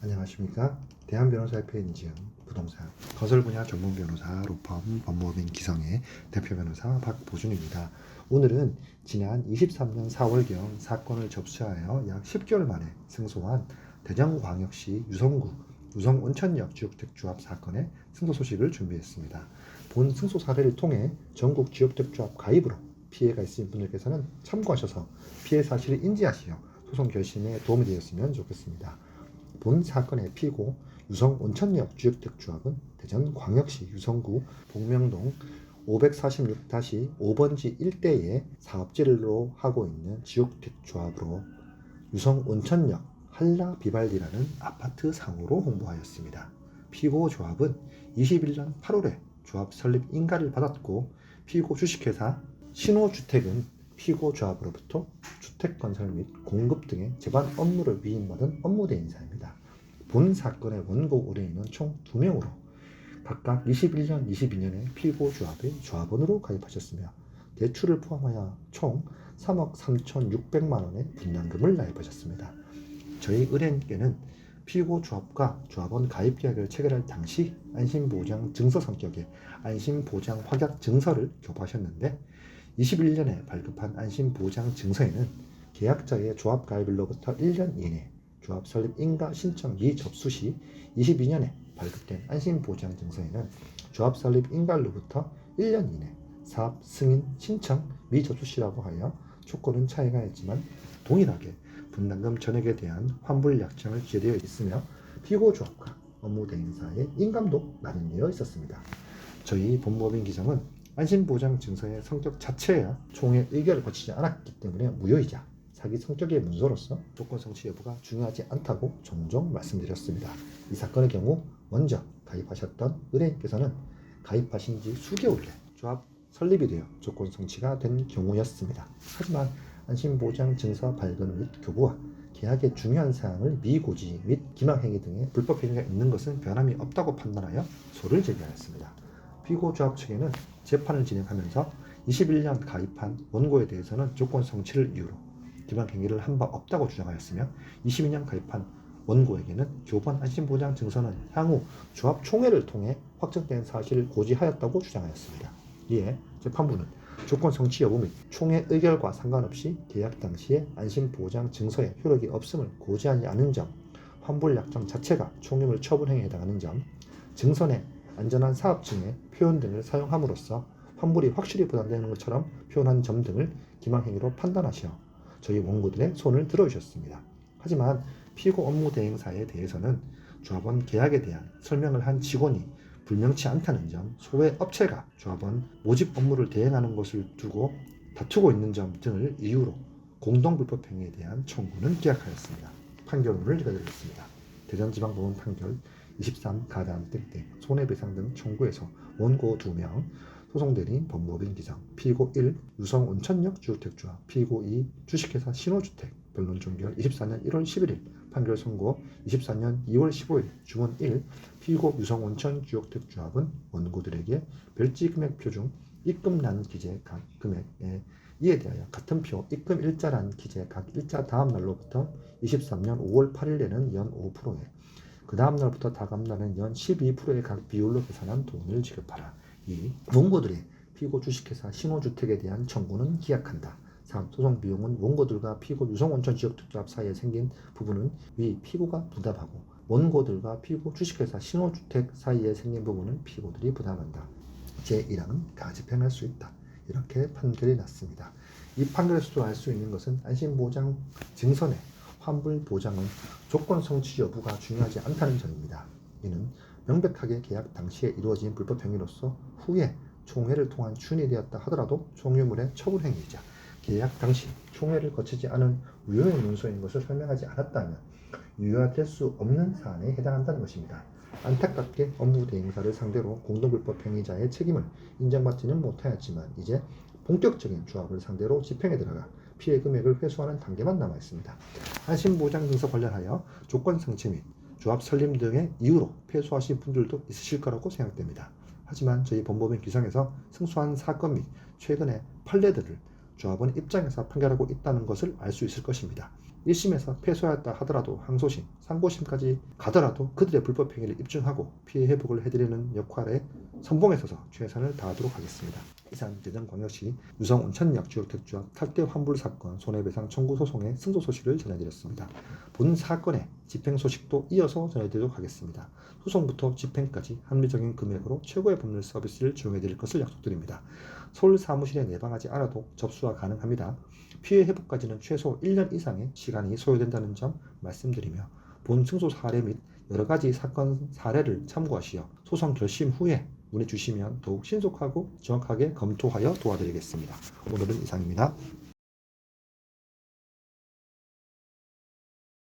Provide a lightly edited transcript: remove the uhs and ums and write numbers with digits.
안녕하십니까. 대한변호사협회 인지은 부동산 건설 분야 전문 변호사 로펌 법무법인 기성의 대표 변호사 박보준입니다. 오늘은 지난 23년 4월경 사건을 접수하여 약 10개월 만에 승소한 대전광역시 유성구 유성온천역 지역택조합 사건의 승소 소식을 준비했습니다. 본 승소 사례를 통해 전국 지역택조합 가입으로 피해가 있으신 분들께서는 참고하셔서 피해 사실을 인지하시어 소송 결심에 도움이 되었으면 좋겠습니다. 본 사건의 피고 유성온천역 주택조합은 대전광역시 유성구 복명동 546-5번지 일대에 사업지로 하고 있는 지역택조합으로 유성온천역 한라비발디라는 아파트 상호로 홍보하였습니다. 피고 조합은 21년 8월에 조합 설립 인가를 받았고 피고 주식회사 신호주택은 피고 조합으로부터 주택 건설 및 공급 등의 제반 업무를 위임받은 업무대행사입니다. 본 사건의 원고 의뢰인은 총 2명으로 각각 21년, 22년에 피고 조합의 조합원으로 가입하셨으며 대출을 포함하여 총 3억 3,600만 원의 분담금을 납입하셨습니다. 저희 의뢰인께는 피고 조합과 조합원 가입 계약을 체결할 당시 안심보장 증서 성격의 안심보장 확약 증서를 교부하셨는데 21년에 발급한 안심보장 증서에는 계약자의 조합 가입일로부터 1년 이내 조합 설립 인가 신청 미접수 시 22년에 발급된 안심보장 증서에는 조합 설립 인가일로부터 1년 이내 사업 승인 신청 미접수 시라고 하여 조건은 차이가 있지만 동일하게 분담금 전액에 대한 환불 약정을 기재되어 있으며 피고 조합과 업무대행사의 인감도 마련되어 있었습니다. 저희 법무법인 기성은 안심보장 증서의 성격 자체야 총회 의결을 거치지 않았기 때문에 무효이자 사기 성격의 문서로서 조건 성취 여부가 중요하지 않다고 종종 말씀드렸습니다. 이 사건의 경우 먼저 가입하셨던 의뢰인께서는 가입하신 지 수개월 내 조합 설립이 되어 조건 성취가 된 경우였습니다. 하지만 안심보장 증서 발급 및 교부와 계약의 중요한 사항을 미고지 및 기망행위 등의 불법 행위가 있는 것은 변함이 없다고 판단하여 소를 제기하였습니다. 피고 조합 측에는 재판을 진행하면서 21년 가입한 원고에 대해서는 조건 성취를 이유로 기망행위를 한 바 없다고 주장하였으며 22년 가입한 원고에게는 교부한 안심보장 증서는 향후 조합 총회를 통해 확정된 사실을 고지하였다고 주장하였습니다. 이에 재판부는 조건 성취 여부 및 총회 의결과 상관없이 계약 당시에 안심보장 증서에 효력이 없음을 고지하지 않은 점, 환불 약정 자체가 총유물 처분 행위에 해당하는 점, 증서 내 안전한 사업증의 표현 등을 사용함으로써 환불이 확실히 부담되는 것처럼 표현한 점 등을 기망행위로 판단하시어 저희 원고들의 손을 들어주셨습니다. 하지만 피고 업무 대행사에 대해서는 조합원 계약에 대한 설명을 한 직원이 불명치 않다는 점, 소외 업체가 조합원 모집 업무를 대행하는 것을 두고 다투고 있는 점 등을 이유로 공동불법 행위에 대한 청구는 기각하였습니다. 판결문을 읽어드리겠습니다. 대전지방법원 판결 23 가담 땡땡 손해배상 등 청구해서 원고 2명, 소송대리인 법무법인 기성, 피고 1 유성온천역 주택조합, 피고 2 주식회사 신호주택, 변론 종결 24년 1월 11일, 판결 선고 24년 2월 15일, 주문 1, 피고 유성온천 주택조합은 원고들에게 별지금액표 중 입금란 기재 각 금액에 이에 대하여 같은 표 입금 일자란 기재 각 일자 다음 날로부터 23년 5월 8일에는 연 5%에 그 다음 날부터 다음 날은 연 12%의 각 비율로 계산한 돈을 지급하라. 이 원고들의 피고 주식회사 신호주택에 대한 청구는 기각한다. 3. 소송 비용은 원고들과 피고 유성온천 지역택조합 사이에 생긴 부분은 위 피고가 부담하고 원고들과 피고 주식회사 신호주택 사이에 생긴 부분은 피고들이 부담한다. 제1항은 다 집행할 수 있다. 이렇게 판결이 났습니다. 이 판결에서도 알 수 있는 것은 안심보장 증서 내 환불 보장은 조건 성취 여부가 중요하지 않다는 점입니다. 이는 명백하게 계약 당시에 이루어진 불법 행위로서 후에 총회를 통한 추인이 되었다 하더라도 총유물의 처분 행위이자 계약 당시 총회를 거치지 않은 무효의 문서인 것을 설명하지 않았다면 유효화될 수 없는 사안에 해당한다는 것입니다. 안타깝게 업무 대행사를 상대로 공동불법 행위자의 책임을 인정받지는 못하였지만 이제 본격적인 조합을 상대로 집행에 들어가 피해 금액을 회수하는 단계만 남아 있습니다. 안심보장 증서 관련하여 조건 성취 및 조합 설립 등의 이유로 패소하신 분들도 있으실 거라고 생각됩니다. 하지만 저희 법무법인 기성에서 승소한 사건 및 최근의 판례들을 조합원 입장에서 판결하고 있다는 것을 알 수 있을 것입니다. 1심에서 패소하였다 하더라도 항소심, 상고심까지 가더라도 그들의 불법 행위를 입증하고 피해 회복을 해드리는 역할에 선봉에 서서 최선을 다하도록 하겠습니다. 이상 대전광역시 유성온천역 주택조합 탈대 환불 사건 손해배상 청구 소송의 승소 소식을 전해드렸습니다. 본 사건의 집행 소식도 이어서 전해드리도록 하겠습니다. 소송부터 집행까지 합리적인 금액으로 최고의 법률 서비스를 제공해드릴 것을 약속드립니다. 서울 사무실에 내방하지 않아도 접수가 가능합니다. 피해 회복까지는 최소 1년 이상의 시간이 소요된다는 점 말씀드리며 본 승소 사례 및 여러가지 사건 사례를 참고하시어 소송 결심 후에 문의 주시면 더욱 신속하고 정확하게 검토하여 도와드리겠습니다. 오늘은 이상입니다.